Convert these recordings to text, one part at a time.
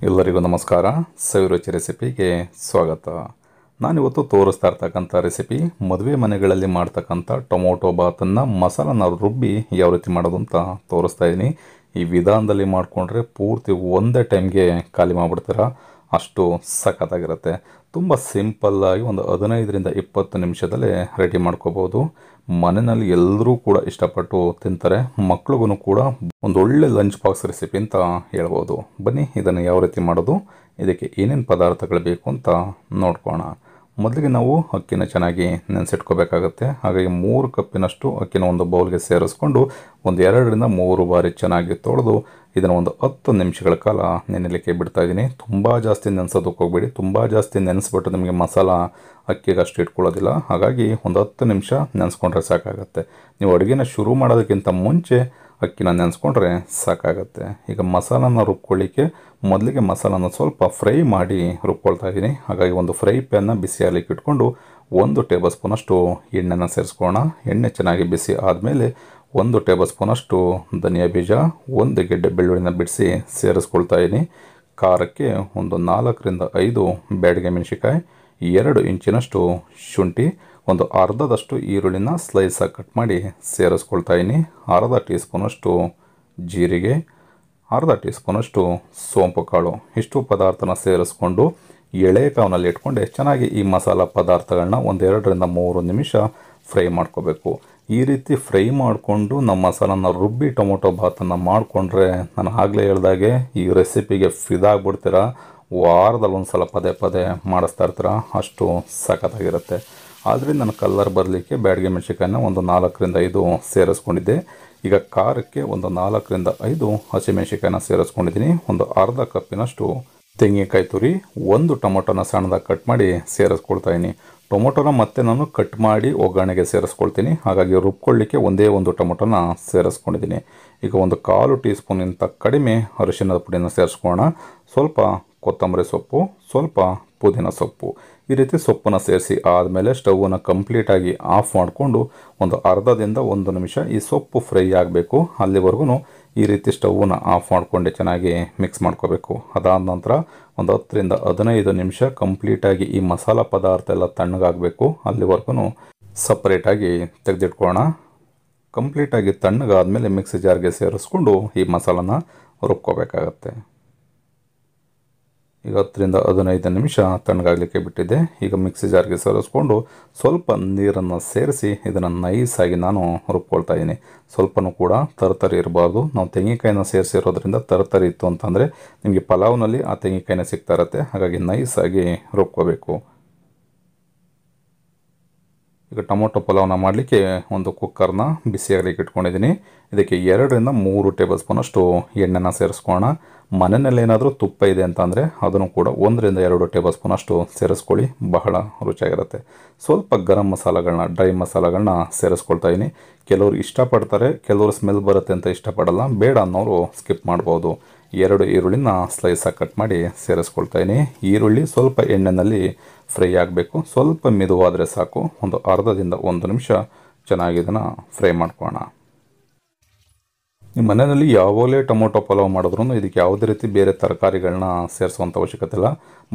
ಎಲ್ಲರಿಗೂ ನಮಸ್ಕಾರ. ಸವಿರುಚಿ ರೆಸಿಪಿಗೆ ಸ್ವಾಗತ. ನಾನಿವತ್ತು ತೋರಿಸ್ತಾ ಇರ್ತಕ್ಕಂಥ ರೆಸಿಪಿ ಮದುವೆ ಮನೆಗಳಲ್ಲಿ ಮಾಡ್ತಕ್ಕಂಥ ಟೊಮೊಟೊ ಬಾತನ್ನು ಮಸಾಲನ ರುಬ್ಬಿ ಯಾವ ರೀತಿ ಮಾಡೋದು ಅಂತ ತೋರಿಸ್ತಾ ಇದ್ದೀನಿ. ಈ ವಿಧಾನದಲ್ಲಿ ಮಾಡಿಕೊಂಡ್ರೆ ಪೂರ್ತಿ ಒಂದೇ ಟೈಮ್ಗೆ ಖಾಲಿ ಮಾಡಿಬಿಡ್ತೀರ, ಅಷ್ಟು ಸಖತ್ತಾಗಿರುತ್ತೆ. ತುಂಬ ಸಿಂಪಲ್ಲಾಗಿ ಒಂದು 15-20 ನಿಮಿಷದಲ್ಲೇ ರೆಡಿ ಮಾಡ್ಕೋಬೋದು. ಮನೆಯಲ್ಲಿ ಎಲ್ಲರೂ ಕೂಡ ಇಷ್ಟಪಟ್ಟು ತಿಂತಾರೆ. ಮಕ್ಳಿಗೂ ಕೂಡ ಒಂದು ಒಳ್ಳೆ ಲಂಚ್ ಬಾಕ್ಸ್ ರೆಸಿಪಿ ಅಂತ ಹೇಳ್ಬೋದು. ಬನ್ನಿ ಇದನ್ನು ಯಾವ ರೀತಿ ಮಾಡೋದು, ಇದಕ್ಕೆ ಏನೇನು ಪದಾರ್ಥಗಳು ಬೇಕು ಅಂತ ನೋಡ್ಕೋಣ. ಮೊದಲಿಗೆ ನಾವು ಅಕ್ಕಿನ ಚೆನ್ನಾಗಿ ನೆನೆಸಿಟ್ಕೋಬೇಕಾಗತ್ತೆ. ಹಾಗಾಗಿ 3 ಕಪ್ಪಿನಷ್ಟು ಅಕ್ಕಿನ ಒಂದು ಬೌಲ್ಗೆ ಸೇರಿಸ್ಕೊಂಡು ಒಂದು 2-3 ಬಾರಿ ಚೆನ್ನಾಗಿ ತೊಳೆದು ಇದನ್ನು ಒಂದು 10 ನಿಮಿಷಗಳ ಕಾಲ ನೆನೆಯಲಿಕ್ಕೆ ಬಿಡ್ತಾ ಇದ್ದೀನಿ. ತುಂಬ ಜಾಸ್ತಿ ನೆನೆಸೋದಕ್ಕೆ ಹೋಗಬೇಡಿ. ತುಂಬ ಜಾಸ್ತಿ ನೆನೆಸ್ಬಿಟ್ಟು ನಿಮಗೆ ಮಸಾಲ ಅಕ್ಕಿಗೆ ಅಷ್ಟು ಇಟ್ಕೊಳ್ಳೋದಿಲ್ಲ. ಹಾಗಾಗಿ ಒಂದು 10 ನಿಮಿಷ ನೆನೆಸ್ಕೊಂಡ್ರೆ ಸಾಕಾಗತ್ತೆ. ನೀವು ಅಡುಗೆನ ಶುರು ಮಾಡೋದಕ್ಕಿಂತ ಮುಂಚೆ ಅಕ್ಕಿನ ನೆನೆಸ್ಕೊಂಡ್ರೆ ಸಾಕಾಗತ್ತೆ. ಈಗ ಮಸಾಲನ ರುಬ್ಕೊಳ್ಳಿಕ್ಕೆ ಮೊದಲಿಗೆ ಮಸಾಲನ ಸ್ವಲ್ಪ ಫ್ರೈ ಮಾಡಿ ರುಬ್ಕೊಳ್ತಾ ಇದ್ದೀನಿ. ಹಾಗಾಗಿ ಒಂದು ಫ್ರೈ ಪ್ಯಾನ್ನ ಬಿಸಿ ಆಗಲಿಕ್ಕೆ ಇಟ್ಕೊಂಡು 1 ಟೇಬಲ್ ಸ್ಪೂನಷ್ಟು ಎಣ್ಣೆನ ಸೇರಿಸ್ಕೊಳ್ಳೋಣ. ಎಣ್ಣೆ ಚೆನ್ನಾಗಿ ಬಿಸಿ ಆದಮೇಲೆ 1 ಟೇಬಲ್ ಸ್ಪೂನಷ್ಟು ಧನಿಯಾ ಬೀಜ, 1 ಗೆಡ್ಡೆ ಬೆಳ್ಳುಳ್ಳಿನ ಬಿಡಿಸಿ ಸೇರಿಸ್ಕೊಳ್ತಾ ಇದ್ದೀನಿ. ಖಾರಕ್ಕೆ ಒಂದು 4-5 ಬ್ಯಾಡಗೆ ಮೆಣಸಿಕಾಯಿ, 2 ಇಂಚಿನಷ್ಟು ಶುಂಠಿ, ಒಂದು ಅರ್ಧದಷ್ಟು ಈರುಳ್ಳಿನ ಸ್ಲೈಸಾಗಿ ಕಟ್ ಮಾಡಿ ಸೇರಿಸ್ಕೊಳ್ತಾ ಇದ್ದೀನಿ. ಅರ್ಧ ಟೀ ಸ್ಪೂನಷ್ಟು ಜೀರಿಗೆ, ಅರ್ಧ ಟೀ ಸ್ಪೂನಷ್ಟು ಸೋಂಪು ಕಾಳು. ಇಷ್ಟು ಪದಾರ್ಥನ ಸೇರಿಸ್ಕೊಂಡು ಎಳೆ ಕಾವನಲ್ಲಿ ಇಟ್ಕೊಂಡೆ ಚೆನ್ನಾಗಿ ಈ ಮಸಾಲ ಪದಾರ್ಥಗಳನ್ನ ಒಂದು 2-3 ನಿಮಿಷ ಫ್ರೈ ಮಾಡ್ಕೋಬೇಕು. ಈ ರೀತಿ ಫ್ರೈ ಮಾಡಿಕೊಂಡು ನಮ್ಮ ಮಸಾಲನ ರುಬ್ಬಿ ಟೊಮೊಟೊ ಬಾತನ್ನು ಮಾಡಿಕೊಂಡ್ರೆ ನಾನು ಆಗಲೇ ಹೇಳ್ದಾಗೆ ಈ ರೆಸಿಪಿಗೆ ಫಿದಾಗ್ಬಿಡ್ತೀರ. ವಾರದಲ್ಲಿ ಒಂದು ಸಲ ಪದೇ ಪದೇ ಮಾಡಿಸ್ತಾ ಇರ್ತೀರ, ಅಷ್ಟು ಸಖತ್ತಾಗಿರುತ್ತೆ. ಆದರೆ ನಾನು ಕಲರ್ ಬರಲಿಕ್ಕೆ ಬ್ಯಾಡಗೆ ಮೆಣಸಿಕಾಯಿನ ಒಂದು 4-5 ಸೇರಿಸ್ಕೊಂಡಿದ್ದೆ. ಈಗ ಖಾರಕ್ಕೆ ಒಂದು 4-5 ಹಸಿಮೆಣಸಿಕಾಯಿನ ಸೇರಿಸ್ಕೊಂಡಿದ್ದೀನಿ. ಒಂದು ಅರ್ಧ ಕಪ್ಪಿನಷ್ಟು ತೆಂಗಿನಕಾಯಿ ತುರಿ, 1 ಟೊಮೊಟೊನ ಸಣ್ಣದಾಗಿ ಕಟ್ ಮಾಡಿ ಸೇರಿಸ್ಕೊಳ್ತಾ ಇದ್ದೀನಿ. ಟೊಮೊಟೊನ ಮತ್ತೆ ನಾನು ಕಟ್ ಮಾಡಿ ಒಗ್ಗರಣೆಗೆ ಸೇರಿಸ್ಕೊಳ್ತೀನಿ. ಹಾಗಾಗಿ ರುಬ್ಕೊಳ್ಳಿಕ್ಕೆ ಒಂದೇ ಒಂದು ಟೊಮೊಟೊನ ಸೇರಿಸ್ಕೊಂಡಿದ್ದೀನಿ. ಈಗ ಒಂದು 1/4 ಟೀ ಸ್ಪೂನಿಂತ ಕಡಿಮೆ ಅರಿಶಿಣದ ಪುಡಿನ ಸೇರಿಸ್ಕೊಳ್ಳೋಣ. ಸ್ವಲ್ಪ ಕೊತ್ತಂಬರಿ ಸೊಪ್ಪು, ಸ್ವಲ್ಪ ಪುದೀನ ಸೊಪ್ಪು. ಈ ರೀತಿ ಸೊಪ್ಪನ್ನು ಸೇರಿಸಿ ಆದಮೇಲೆ ಸ್ಟವನ್ನು ಕಂಪ್ಲೀಟಾಗಿ ಆಫ್ ಮಾಡಿಕೊಂಡು ಒಂದು 1 ನಿಮಿಷ ಈ ಸೊಪ್ಪು ಫ್ರೈ ಆಗಬೇಕು. ಅಲ್ಲಿವರೆಗೂ ಈ ರೀತಿ ಸ್ಟವನ್ನು ಆಫ್ ಮಾಡಿಕೊಂಡೆ ಚೆನ್ನಾಗಿ ಮಿಕ್ಸ್ ಮಾಡ್ಕೋಬೇಕು. ಅದಾದ ನಂತರ ಒಂದು 10-15 ನಿಮಿಷ ಕಂಪ್ಲೀಟಾಗಿ ಈ ಮಸಾಲ ಪದಾರ್ಥ ಎಲ್ಲ ತಣ್ಣಗಾಗಬೇಕು. ಅಲ್ಲಿವರೆಗೂ ಸಪ್ರೇಟಾಗಿ ತೆಗೆದಿಟ್ಕೊಳ್ಳೋಣ. ಕಂಪ್ಲೀಟಾಗಿ ತಣ್ಣಗಾದ್ಮೇಲೆ ಮಿಕ್ಸಿ ಜಾರ್ಗೆ ಸೇರಿಸ್ಕೊಂಡು ಈ ಮಸಾಲನ ರುಬ್ಕೋಬೇಕಾಗತ್ತೆ. ಈಗ 10-15 ನಿಮಿಷ ತಣ್ಣಗಾಗಲಿಕ್ಕೆ ಬಿಟ್ಟಿದ್ದೆ. ಈಗ ಮಿಕ್ಸಿ ಜಾರ್ಗೆ ಸೇರಿಸ್ಕೊಂಡು ಸ್ವಲ್ಪ ನೀರನ್ನು ಸೇರಿಸಿ ಇದನ್ನು ನೈಸಾಗಿ ನಾನು ರುಬ್ಕೊಳ್ತಾ ಇದ್ದೀನಿ. ಸ್ವಲ್ಪನೂ ಕೂಡ ತರತರಿ ಇರಬಾರ್ದು. ನಾವು ತೆಂಗಿನಕಾಯಿನ ಸೇರಿಸಿರೋದ್ರಿಂದ ತರತರಿ ಇತ್ತು ಅಂತಂದರೆ ನಿಮಗೆ ಪಲಾವ್ನಲ್ಲಿ ಆ ತೆಂಗಿನಕಾಯಿನ ಸಿಗ್ತಾ ಇರುತ್ತೆ. ಹಾಗಾಗಿ ನೈಸಾಗಿ ರುಬ್ಕೋಬೇಕು. ಈಗ ಟೊಮೊಟೊ ಪಲಾವ್ನ ಮಾಡಲಿಕ್ಕೆ ಒಂದು ಕುಕ್ಕರ್ನ ಬಿಸಿಯಾಗಲಿಕ್ಕೆ ಇಟ್ಕೊಂಡಿದ್ದೀನಿ. ಇದಕ್ಕೆ 2-3 ಟೇಬಲ್ ಸ್ಪೂನಷ್ಟು ಎಣ್ಣೆನ ಸೇರಿಸ್ಕೊಳ್ಳೋಣ. ಮನೆಯಲ್ಲಿ ಏನಾದರೂ ತುಪ್ಪ ಇದೆ ಅಂತಂದರೆ ಅದನ್ನು ಕೂಡ 1-2 ಟೇಬಲ್ ಸ್ಪೂನಷ್ಟು ಸೇರಿಸ್ಕೊಳ್ಳಿ, ಬಹಳ ರುಚಿಯಾಗಿರುತ್ತೆ. ಸ್ವಲ್ಪ ಗರಂ ಮಸಾಲೆಗಳನ್ನ, ಡ್ರೈ ಮಸಾಲೆಗಳನ್ನ ಸೇರಿಸ್ಕೊಳ್ತಾ ಇದ್ದೀನಿ. ಕೆಲವರು ಇಷ್ಟಪಡ್ತಾರೆ, ಕೆಲವರು ಸ್ಮೆಲ್ ಬರುತ್ತೆ ಅಂತ ಇಷ್ಟಪಡಲ್ಲ. ಬೇಡ ಅನ್ನೋರು ಸ್ಕಿಪ್ ಮಾಡ್ಬೋದು. 2 ಈರುಳ್ಳಿನ ಸ್ಲೈಸಾಗಿ ಕಟ್ ಮಾಡಿ ಸೇರಿಸ್ಕೊಳ್ತಾ ಇದ್ದೀನಿ. ಈರುಳ್ಳಿ ಸ್ವಲ್ಪ ಎಣ್ಣೆಯಲ್ಲಿ ಫ್ರೈ ಆಗಬೇಕು. ಸ್ವಲ್ಪ ಮೆದುವಾದರೆ ಸಾಕು. ಒಂದು 1 ನಿಮಿಷ ಚೆನ್ನಾಗಿ ಇದನ್ನು ಫ್ರೈ ಮಾಡ್ಕೊಳ್ಳೋಣ. ನಿಮ್ಮ ಮನೆಯಲ್ಲಿ ಯಾವಾಗಲೇ ಟೊಮೊಟೊ ಪಲಾವ್ ಮಾಡಿದ್ರೂ ಇದಕ್ಕೆ ಯಾವುದೇ ರೀತಿ ಬೇರೆ ತರಕಾರಿಗಳನ್ನ ಸೇರಿಸುವಂಥ ಅವಶ್ಯಕತೆ ಇಲ್ಲ.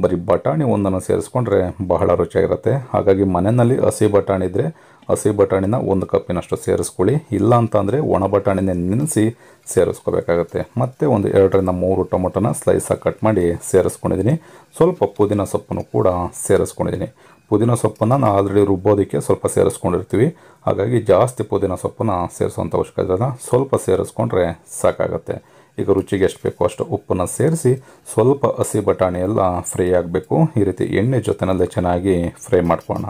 ಬರೀ ಬಟಾಣಿ ಒಂದನ್ನು ಸೇರಿಸ್ಕೊಂಡ್ರೆ ಬಹಳ ರುಚಿಯಾಗಿರುತ್ತೆ. ಹಾಗಾಗಿ ಮನೆಯಲ್ಲಿ ಹಸಿ ಬಟಾಣಿ ಇದ್ದರೆ ಹಸಿ ಬಟಾಣಿನ 1 ಕಪ್ಪಿನಷ್ಟು ಸೇರಿಸ್ಕೊಳ್ಳಿ. ಇಲ್ಲ ಅಂತಂದರೆ ಒಣ ಬಟಾಣಿನ ನೆನೆಸಿ ಸೇರಿಸ್ಕೋಬೇಕಾಗತ್ತೆ. ಮತ್ತು ಒಂದು 2-3 ಟೊಮೊಟೊನ ಸ್ಲೈಸಾಗಿ ಕಟ್ ಮಾಡಿ ಸೇರಿಸ್ಕೊಂಡಿದ್ದೀನಿ. ಸ್ವಲ್ಪ ಪುದೀನ ಸೊಪ್ಪನ್ನು ಕೂಡ ಸೇರಿಸ್ಕೊಂಡಿದ್ದೀನಿ. ಪುದೀನ ಸೊಪ್ಪನ್ನು ನಾವು ಆಲ್ರೆಡಿ ರುಬ್ಬೋದಕ್ಕೆ ಸ್ವಲ್ಪ ಸೇರಿಸ್ಕೊಂಡಿರ್ತೀವಿ. ಹಾಗಾಗಿ ಜಾಸ್ತಿ ಪುದೀನ ಸೊಪ್ಪನ್ನು ಸೇರಿಸುವಂಥ ಅವಶ್ಯಕತೆ ಇಲ್ಲ, ಸ್ವಲ್ಪ ಸೇರಿಸ್ಕೊಂಡ್ರೆ ಸಾಕಾಗತ್ತೆ. ಈಗ ರುಚಿಗೆ ಎಷ್ಟು ಬೇಕೋ ಅಷ್ಟು ಉಪ್ಪನ್ನು ಸೇರಿಸಿ ಸ್ವಲ್ಪ ಹಸಿ ಬಟಾಣಿ ಎಲ್ಲ ಫ್ರೈ ಆಗಬೇಕು. ಈ ರೀತಿ ಎಣ್ಣೆ ಜೊತೆನಲ್ಲೇ ಚೆನ್ನಾಗಿ ಫ್ರೈ ಮಾಡ್ಕೊಳ್ಳೋಣ.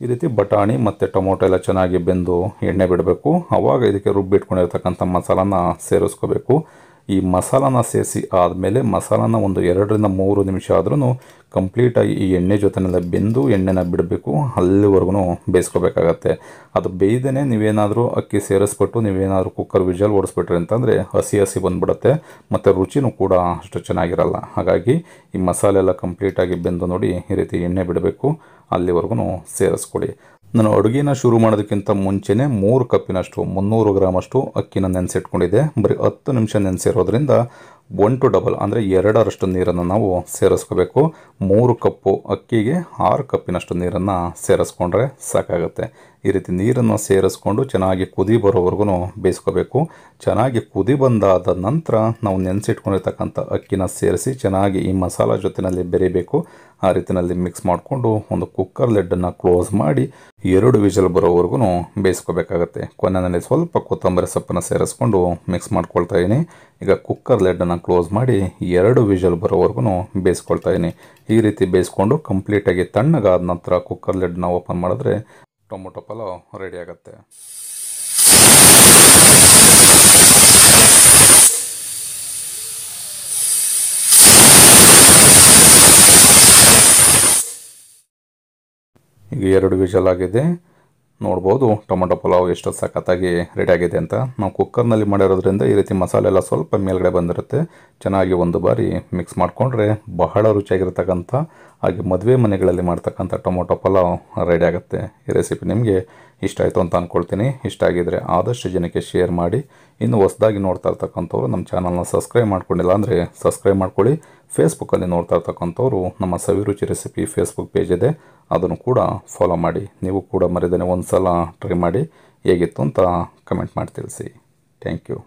ಈ ರೀತಿ ಬಟಾಣಿ ಮತ್ತು ಟೊಮೊಟೊ ಎಲ್ಲ ಚೆನ್ನಾಗಿ ಬೆಂದು ಎಣ್ಣೆ ಬಿಡಬೇಕು. ಆವಾಗ ಇದಕ್ಕೆ ರುಬ್ಬಿಟ್ಕೊಂಡಿರ್ತಕ್ಕಂಥ ಮಸಾಲಾನ ಸೇರಿಸ್ಕೋಬೇಕು. ಈ ಮಸಾಲಾನ ಸೇರಿಸಿ ಆದಮೇಲೆ ಮಸಾಲಾನ ಒಂದು 2-3 ನಿಮಿಷ ಆದ್ರೂ ಕಂಪ್ಲೀಟಾಗಿ ಈ ಎಣ್ಣೆ ಜೊತೆನೆಲ್ಲ ಬೆಂದು ಎಣ್ಣೆನ ಬಿಡಬೇಕು. ಅಲ್ಲಿವರೆಗೂ ಬೇಯಿಸ್ಕೋಬೇಕಾಗತ್ತೆ. ಅದು ಬೇಯ್ದೇ ನೀವೇನಾದರೂ ಅಕ್ಕಿ ಸೇರಿಸ್ಬಿಟ್ಟು ನೀವೇನಾದರೂ ಕುಕ್ಕರ್ ವಿಜಲ್ ಓಡಿಸ್ಬಿಟ್ರಿ ಅಂತಂದರೆ ಹಸಿ ಬಂದುಬಿಡುತ್ತೆ, ಮತ್ತು ರುಚಿನೂ ಕೂಡ ಅಷ್ಟು ಚೆನ್ನಾಗಿರಲ್ಲ. ಹಾಗಾಗಿ ಈ ಮಸಾಲೆ ಎಲ್ಲ ಕಂಪ್ಲೀಟಾಗಿ ಬೆಂದು ನೋಡಿ ಈ ರೀತಿ ಎಣ್ಣೆ ಬಿಡಬೇಕು. ಅಲ್ಲಿವರೆಗೂ ಸೇರಿಸ್ಕೊಳ್ಳಿ. ನಾನು ಅಡುಗೆನ ಶುರು ಮಾಡೋದಕ್ಕಿಂತ ಮುಂಚೆನೇ 3 ಕಪ್ಪಿನಷ್ಟು 300 ಗ್ರಾಮಷ್ಟು ಅಕ್ಕಿನ ನೆನೆಸಿಟ್ಕೊಂಡಿದ್ದೆ. ಬರೀ 10 ನಿಮಿಷ ನೆನೆಸಿರೋದ್ರಿಂದ 1 to ಡಬಲ್ ಅಂದರೆ 2ರಷ್ಟು ನೀರನ್ನು ನಾವು ಸೇರಿಸ್ಕೋಬೇಕು. 3 ಕಪ್ಪು ಅಕ್ಕಿಗೆ 6 ಕಪ್ಪಿನಷ್ಟು ನೀರನ್ನು ಸೇರಿಸ್ಕೊಂಡ್ರೆ ಸಾಕಾಗುತ್ತೆ. ಈ ರೀತಿ ನೀರನ್ನು ಸೇರಿಸ್ಕೊಂಡು ಚೆನ್ನಾಗಿ ಕುದಿ ಬರೋವರೆಗೂ ಬೇಯಿಸ್ಕೋಬೇಕು. ಚೆನ್ನಾಗಿ ಕುದಿ ಬಂದಾದ ನಂತರ ನಾವು ನೆನೆಸಿಟ್ಕೊಂಡಿರ್ತಕ್ಕಂಥ ಅಕ್ಕಿನ ಸೇರಿಸಿ ಚೆನ್ನಾಗಿ ಈ ಮಸಾಲ ಜೊತೆಯಲ್ಲಿ ಬೆರಿಬೇಕು. ಆ ರೀತಿಯಲ್ಲಿ ಮಿಕ್ಸ್ ಮಾಡಿಕೊಂಡು ಒಂದು ಕುಕ್ಕರ್ ಲಿಡ್ಡನ್ನು ಕ್ಲೋಸ್ ಮಾಡಿ 2 ವಿಷಲ್ ಬರೋವರೆಗೂ ಬೇಯಿಸ್ಕೋಬೇಕಾಗತ್ತೆ. ಕೊನೆಯಲ್ಲಿ ಸ್ವಲ್ಪ ಕೊತ್ತಂಬರಿ ಸೊಪ್ಪನ್ನು ಸೇರಿಸ್ಕೊಂಡು ಮಿಕ್ಸ್ ಮಾಡ್ಕೊಳ್ತಾ ಇದ್ದೀನಿ. ಈಗ ಕುಕ್ಕರ್ ಲಿಡ್ಡನ್ನು ಕ್ಲೋಸ್ ಮಾಡಿ 2 ವಿಷಲ್ ಬರೋವರೆಗೂ ಬೇಯಿಸ್ಕೊಳ್ತಾ ಇದ್ದೀನಿ. ಈ ರೀತಿ ಬೇಯಿಸ್ಕೊಂಡು ಕಂಪ್ಲೀಟಾಗಿ ತಣ್ಣಗಾದ ನಂತರ ಕುಕ್ಕರ್ ಲಿಡ್ಡನ್ನ ಓಪನ್ ಮಾಡಿದ್ರೆ ಟೊಮೊಟೊ ಪಲಾವ್ ರೆಡಿ ಆಗುತ್ತೆ. ಈಗ 2 ವಿಷಲ್ ಆಗಿದೆ. ನೋಡ್ಬೋದು ಟೊಮೊಟೊ ಪಲಾವ್ ಎಷ್ಟು ಸಖತ್ತಾಗಿ ರೆಡಿ ಆಗಿದೆ ಅಂತ. ನಾವು ಕುಕ್ಕರ್ನಲ್ಲಿ ಮಾಡಿರೋದ್ರಿಂದ ಈ ರೀತಿ ಮಸಾಲೆ ಎಲ್ಲ ಸ್ವಲ್ಪ ಮೇಲ್ಗಡೆ ಬಂದಿರುತ್ತೆ. ಚೆನ್ನಾಗಿ ಒಂದು ಬಾರಿ ಮಿಕ್ಸ್ ಮಾಡಿಕೊಂಡ್ರೆ ಬಹಳ ರುಚಿಯಾಗಿರ್ತಕ್ಕಂಥ ಹಾಗೆ ಮದುವೆ ಮನೆಗಳಲ್ಲಿ ಮಾಡ್ತಕ್ಕಂಥ ಟೊಮೊಟೊ ಪಲಾವ್ ರೆಡಿ ಆಗುತ್ತೆ. ಈ ರೆಸಿಪಿ ನಿಮಗೆ ಇಷ್ಟ ಆಯಿತು ಅಂತ ಅಂದ್ಕೊಳ್ತೀನಿ. ಇಷ್ಟ ಆಗಿದ್ದರೆ ಆದಷ್ಟು ಜನಕ್ಕೆ ಶೇರ್ ಮಾಡಿ. ಇನ್ನು ಹೊಸದಾಗಿ ನೋಡ್ತಾ ಇರ್ತಕ್ಕಂಥವ್ರು ನಮ್ಮ ಚಾನಲ್ನ ಸಬ್ಸ್ಕ್ರೈಬ್ ಮಾಡ್ಕೊಂಡಿಲ್ಲ ಅಂದರೆ ಸಬ್ಸ್ಕ್ರೈಬ್ ಮಾಡ್ಕೊಳ್ಳಿ. ಫೇಸ್ಬುಕ್ಕಲ್ಲಿ ನೋಡ್ತಾ ಇರ್ತಕ್ಕಂಥವ್ರು ನಮ್ಮ ಸವಿರುಚಿ ರೆಸಿಪಿ ಫೇಸ್ಬುಕ್ ಪೇಜ್ ಇದೆ, ಅದನ್ನು ಕೂಡ ಫಾಲೋ ಮಾಡಿ. ನೀವು ಕೂಡ ಮರಿದೇನೆ ಒಂದು ಸಲ ಟ್ರೈ ಮಾಡಿ ಹೇಗಿತ್ತು ಅಂತ ಕಮೆಂಟ್ ಮಾಡಿ ತಿಳಿಸಿ. Thank you.